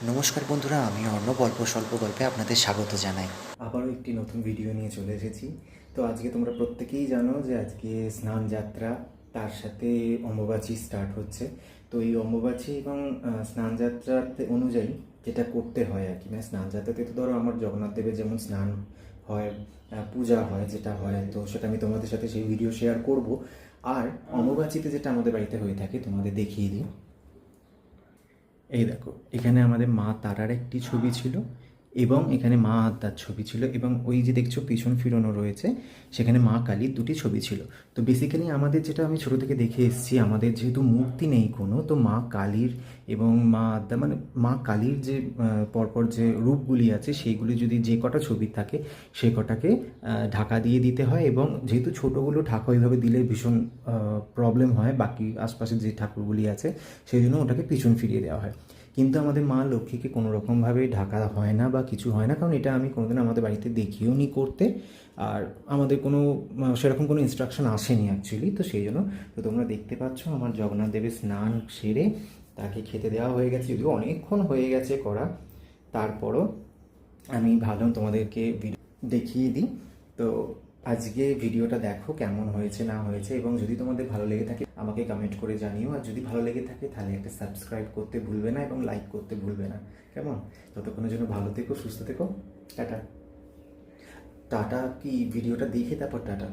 নমস্কার বন্ধুরা, আমি অর্ণব অল্প স্বল্প গল্পে আপনাদের স্বাগত জানাই। আবারও একটি নতুন ভিডিও নিয়ে চলে এসেছি। তো আজকে তোমরা প্রত্যেকেই জানো যে আজকে স্নান যাত্রা, তার সাথে অম্বুবাচী স্টার্ট হচ্ছে। তো এই অম্বুবাচী এবং স্নান যাত্রাতে অনুযায়ী যেটা করতে হয় আর কি, মানে স্নান যাত্রাতে তো ধরো আমার জগন্নাথ দেবের যেমন স্নান হয়, পূজা হয়, যেটা হয়, তো সেটা আমি তোমাদের সাথে সেই ভিডিও শেয়ার করব। আর অম্বুবাচীতে যেটা আমাদের বাড়িতে হয়ে থাকে তোমাদের দেখিয়ে দিই। এই দেখো, এখানে আমাদের মা তারার একটি ছবি ছিল এবং এখানে মা আদ্যার ছবি ছিল, এবং ওই যে দেখছো পিছন ফিরনো রয়েছে সেখানে মা কালীর দুটি ছবি ছিল। তো বেসিক্যালি আমাদের যেটা আমি ছোটো থেকে দেখে এসেছি, আমাদের যেহেতু মূর্তি নেই কোনো, তো মা কালীর এবং মা আদ্যা মানে মা কালীর যে পরপর যে রূপগুলি আছে সেইগুলি যদি যে কটা ছবি থাকে সে কটাকে ঢাকা দিয়ে দিতে হয়, এবং যেহেতু ছোটোগুলো ঢাকা ওইভাবে দিলে ভীষণ প্রবলেম হয় বাকি আশপাশের যে ঠাকুরগুলি আছে, সেই জন্য ওটাকে পিছন ফিরিয়ে দেওয়া হয়। কিন্তু আমাদের মা লক্ষ্মীকে কোনো রকমভাবে ঢাকা হয় না বা কিছু হয় না, কারণ এটা আমি কোনোদিন আমাদের বাড়িতে দেখিও নি করতে, আর আমাদের কোনো সেরকম কোনো ইনস্ট্রাকশন আসেনি অ্যাকচুয়ালি। তো সেই জন্য তো তোমরা দেখতে পাচ্ছ আমার জগন্নাথ দেবের স্নান সেরে তাকে খেতে দেওয়া হয়ে গেছে, যদিও অনেকক্ষণ হয়ে গেছে করা, তারপরও আমি ভাবলাম তোমাদেরকে দেখিয়ে দিই। তো আজকে ভিডিওটা দেখো কেমন হয়েছে না হয়েছে, এবং যদি তোমাদের ভালো লেগে থাকে আমাকে কমেন্ট করে জানিও, আর যদি ভালো লেগে থাকে তাহলে একটা সাবস্ক্রাইব করতে ভুলবে না এবং লাইক করতে ভুলবে না, কেমন? ততক্ষণের জন্য ভালো থেকো, সুস্থ থেকো, টাটা। টাটা কি ভিডিওটা দেখে তারপর টাটা।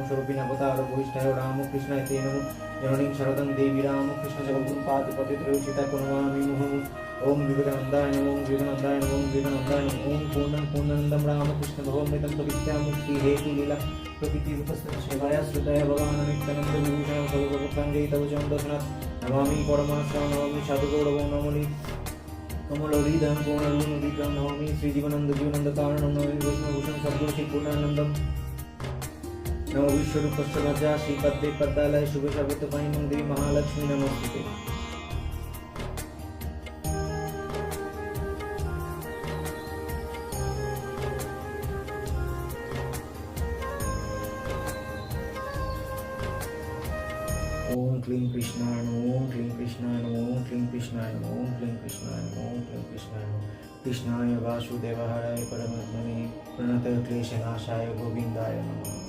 स्वरूपिण अवतार भूयिष्ठाय रामकृष्णाय ते नमो जननीं शरदं देवी रामकृष्ण जगद्गुरुं पातिपतित्रयोषिता कुर्वामि मुहुः ओम विवेकानंदाय नमो ओम विवेकानंदाय नमो ओम विवेकानंदाय नमो ओम पूर्णानंदम रामकृष्ण भगवमृतं प्रविद्या मुक्ति हेतु लीला प्रकृति उपस्थित सेवाया श्रुतय भगवान नित्यानंद विभूषण सर्वभक्तांजय तव चरण दर्शनात् नमामि परमाश्रम नमामि साधुगौरवं नमामि कमलोदीदं पूर्णरूपं नमामि श्रीजीवनंद जीवनंद कारणं नमामि वैष्णवभूषण सद्गुरु श्री पूर्णानंदम नमो विश्वरूपस्य भजा श्रीपद्मे पद्मालय शुभ सर्वतोपायि देवी महालक्ष्मी नमोस्तुते। ओम क्लीं कृष्णाय नमः ओम क्लीं कृष्णाय नमः ओम क्लीं कृष्णाय नमः ओम क्लीं कृष्णाय नमः ओम क्लीं कृष्णाय नमः कृष्णाय वासुदेवाय परमात्मने प्रणतः क्लेशनाशाय गोविन्दाय नमः।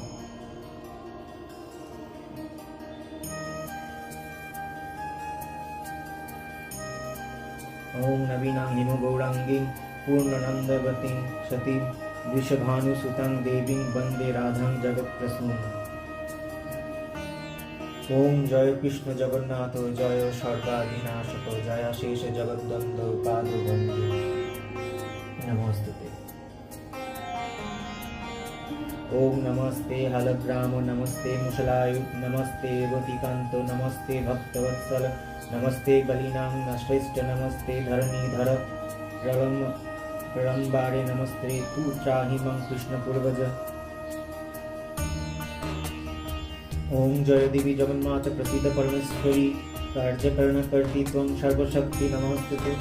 ओम नवीनां हिमो गौरांगीं पूर्णनंदवतीं सतीं वृषभानुसुतां देवीं वन्दे राधां जगत्प्रसूं। ओम जय कृष्ण जगन्नाथ जय सर्वादिनाशक जय शेष जगद्दंड पादबंधु नमोस्तुते। ओम नमस्ते हलग्राम नमस्ते मुसलायुध नमस्ते वतिकांत नमस्ते भक्तवत्सल नमस्ते बलिनां नश्रेष्ठ नमस्ते धरणीधर प्रलंबारे नमस्ते तू त्राहि मं कृष्ण पूर्वज। ओम जय देवी जगन्माता प्रसीद परमेश्वरी कार्यकरण करती त्वं सर्वशक्ति नमोस्तुते।